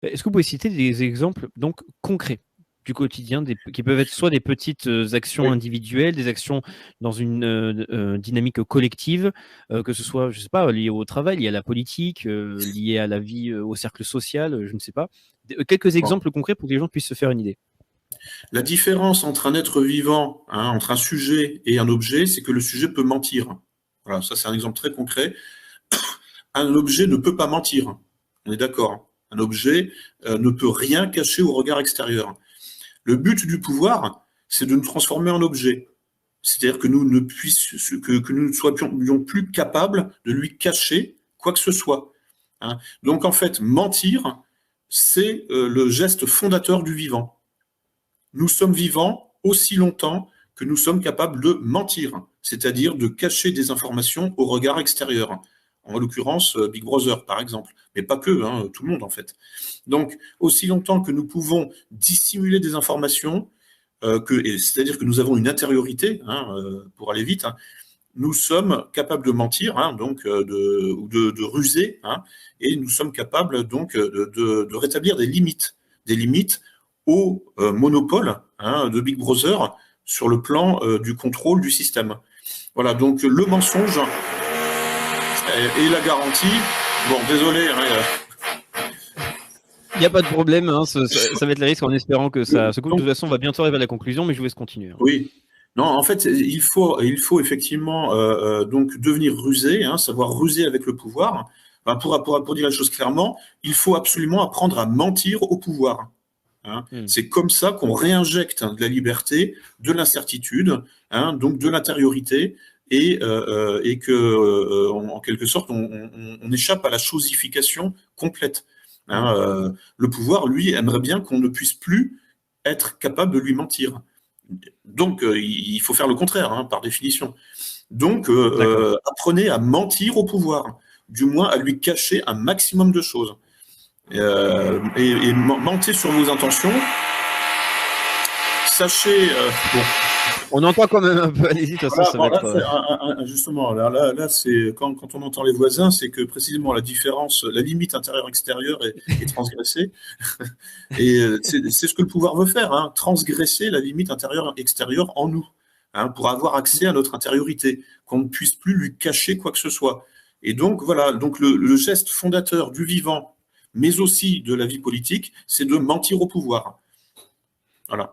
Est-ce que vous pouvez citer des exemples donc concrets du quotidien, qui peuvent être soit des petites actions Oui. individuelles, des actions dans une dynamique collective, que ce soit, je sais pas, lié au travail, lié à la politique, lié à la vie, au cercle social, je ne sais pas. Quelques Bon. exemples concrets pour que les gens puissent se faire une idée. La différence entre un être vivant, hein, entre un sujet et un objet, c'est que le sujet peut mentir. Voilà, ça c'est un exemple très concret. Un objet ne peut pas mentir. On est d'accord. Un objet ne peut rien cacher au regard extérieur. Le but du pouvoir, c'est de nous transformer en objet. C'est-à-dire que nous que nous ne soyons plus capables de lui cacher quoi que ce soit. Hein. Donc en fait, mentir, c'est le geste fondateur du vivant. Nous sommes vivants aussi longtemps que nous sommes capables de mentir, c'est-à-dire de cacher des informations au regard extérieur. En l'occurrence, Big Brother, par exemple. Mais pas que, hein, tout le monde, en fait. Donc, aussi longtemps que nous pouvons dissimuler des informations, c'est-à-dire que nous avons une intériorité, hein, pour aller vite, hein, nous sommes capables de mentir, hein, donc ou de ruser, hein, et nous sommes capables donc de rétablir des limites au monopole, hein, de Big Brother sur le plan du contrôle du système. Voilà, donc le mensonge et la garantie. Bon, désolé. Hein, Il n'y a pas de problème, hein, ça va être le risque en espérant que ça se coupe. De donc, toute façon, on va bientôt arriver à la conclusion, mais je vous laisse continuer. Hein. oui. Non, en fait, il faut effectivement donc devenir rusé, hein, savoir ruser avec le pouvoir. Enfin, pour dire la chose clairement, il faut absolument apprendre à mentir au pouvoir. Hein. Hmm. C'est comme ça qu'on réinjecte, hein, de la liberté, de l'incertitude, hein, donc de l'intériorité, et que, en quelque sorte, on échappe à la chosification complète. Hein. Le pouvoir, lui, aimerait bien qu'on ne puisse plus être capable de lui mentir. Donc, il faut faire le contraire, hein, par définition. Donc, D'accord. apprenez à mentir au pouvoir, du moins à lui cacher un maximum de choses. Et mentez sur vos intentions. Sachez, bon, On entend quand même un peu, allez-y, de toute façon, voilà, ça va bon, là, être. justement, là c'est quand on entend les voisins, c'est que précisément la différence, la limite intérieure-extérieure est transgressée. Et c'est ce que le pouvoir veut faire, hein, transgresser la limite intérieure-extérieure en nous, hein, pour avoir accès à notre intériorité, qu'on ne puisse plus lui cacher quoi que ce soit. Et donc, voilà, donc le geste fondateur du vivant, mais aussi de la vie politique, c'est de mentir au pouvoir.